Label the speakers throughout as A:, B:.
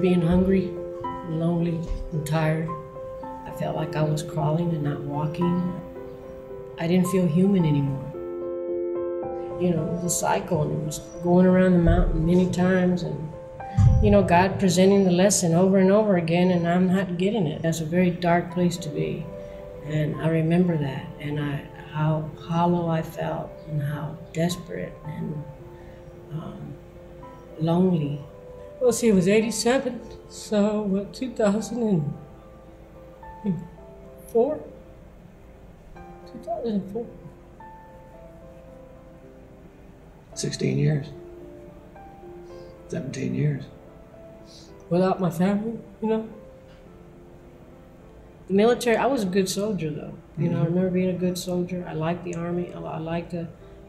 A: being hungry, and lonely, and tired. I felt like I was crawling and not walking. I didn't feel human anymore. You know, it was a cycle, and it was going around the mountain many times, and you know, God presenting the lesson over and over again, and I'm not getting it. That's a very dark place to be, and I remember that, and how hollow I felt, and how desperate and lonely. Well, see, it was 87, so what, 2004? 2004.
B: 16 years. 17 years.
A: Without my family, you know? The military, I was a good soldier, though. You know, I remember being a good soldier. I liked the Army. I liked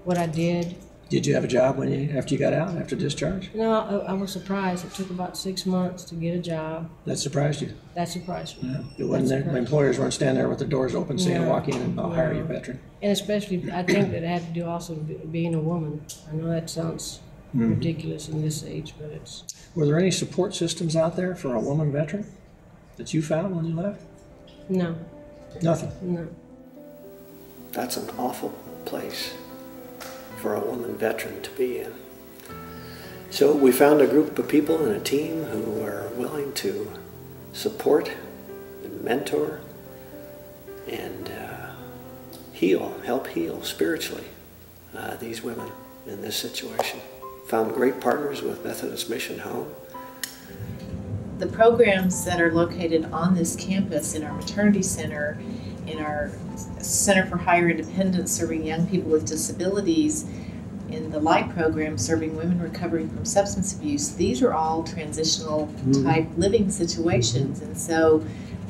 A: what I did.
B: Did you have a job after you got out, after discharge?
A: No, I was surprised. It took about 6 months to get a job.
B: That surprised you?
A: That surprised me.
B: Yeah. It wasn't there. The employers weren't standing there with their doors open saying,
A: No.
B: walk in and I'll hire you, veteran.
A: And especially, I think that it had to do also with being a woman. I know that sounds ridiculous in this age, but it's...
B: Were there any support systems out there for a woman veteran that you found when you left?
A: No.
B: Nothing?
A: No.
B: That's an awful place for a woman veteran to be in. So we found a group of people and a team who were willing to support and mentor and help heal spiritually these women in this situation. Found great partners with Methodist Mission Home.
C: The programs that are located on this campus, in our maternity center, in our Center for Higher Independence serving young people with disabilities, in the LIGHT program serving women recovering from substance abuse, these are all transitional type living situations. And so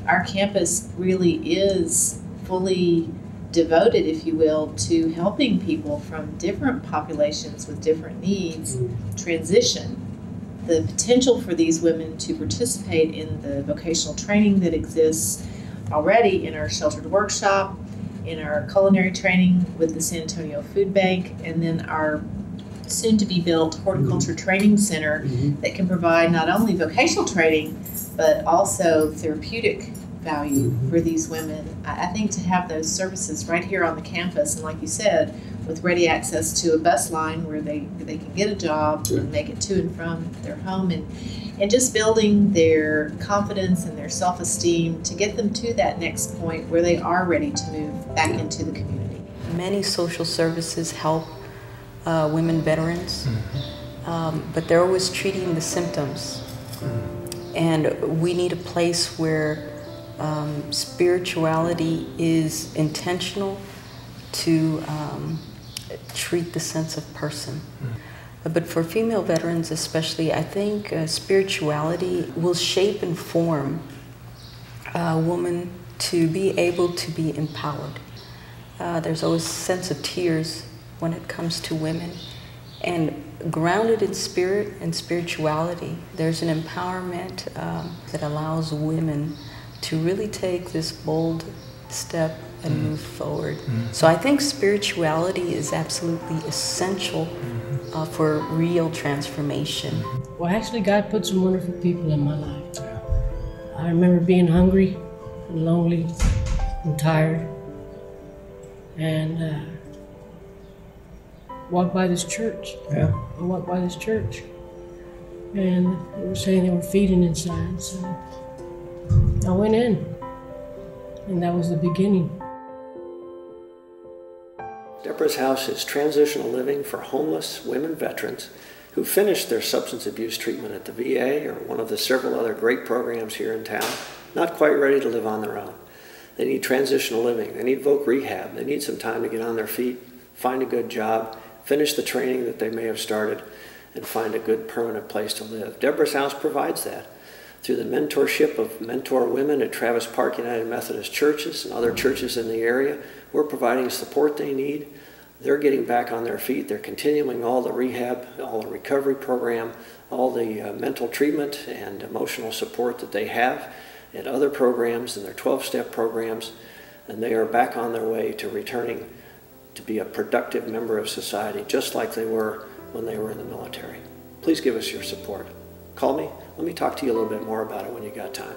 C: our campus really is fully devoted, if you will, to helping people from different populations with different needs transition. The potential for these women to participate in the vocational training that exists already in our sheltered workshop, in our culinary training with the San Antonio Food Bank, and then our soon-to-be-built horticulture training center that can provide not only vocational training, but also therapeutic value for these women. I think to have those services right here on the campus, and like you said, with ready access to a bus line where they can get a job and make it to and from their home, and just building their confidence and their self-esteem to get them to that next point where they are ready to move back into the community.
D: Many social services help women veterans, but they're always treating the symptoms. And we need a place where spirituality is intentional to treat the sense of person. But for female veterans especially, I think spirituality will shape and form a woman to be able to be empowered. There's always a sense of tears when it comes to women. And grounded in spirit and spirituality, there's an empowerment that allows women to really take this bold step and move forward. So I think spirituality is absolutely essential for real transformation.
A: Well, actually, God put some wonderful people in my life. I remember being hungry and lonely and tired, and walked by this church. I walked by this church, and they were saying they were feeding inside, so I went in, and that was the beginning.
B: Deborah's House is transitional living for homeless women veterans who finished their substance abuse treatment at the VA or one of the several other great programs here in town, not quite ready to live on their own. They need transitional living. They need voc rehab. They need some time to get on their feet, find a good job, finish the training that they may have started, and find a good permanent place to live. Deborah's House provides that through the mentorship of mentor women at Travis Park United Methodist churches and other churches in the area. We're providing support they need. They're getting back on their feet. They're continuing all the rehab, all the recovery program, all the mental treatment and emotional support that they have at other programs and their 12-step programs, and they are back on their way to returning to be a productive member of society, just like they were when they were in the military. Please give us your support. call me. Let me talk to you a little bit more about it when you got time.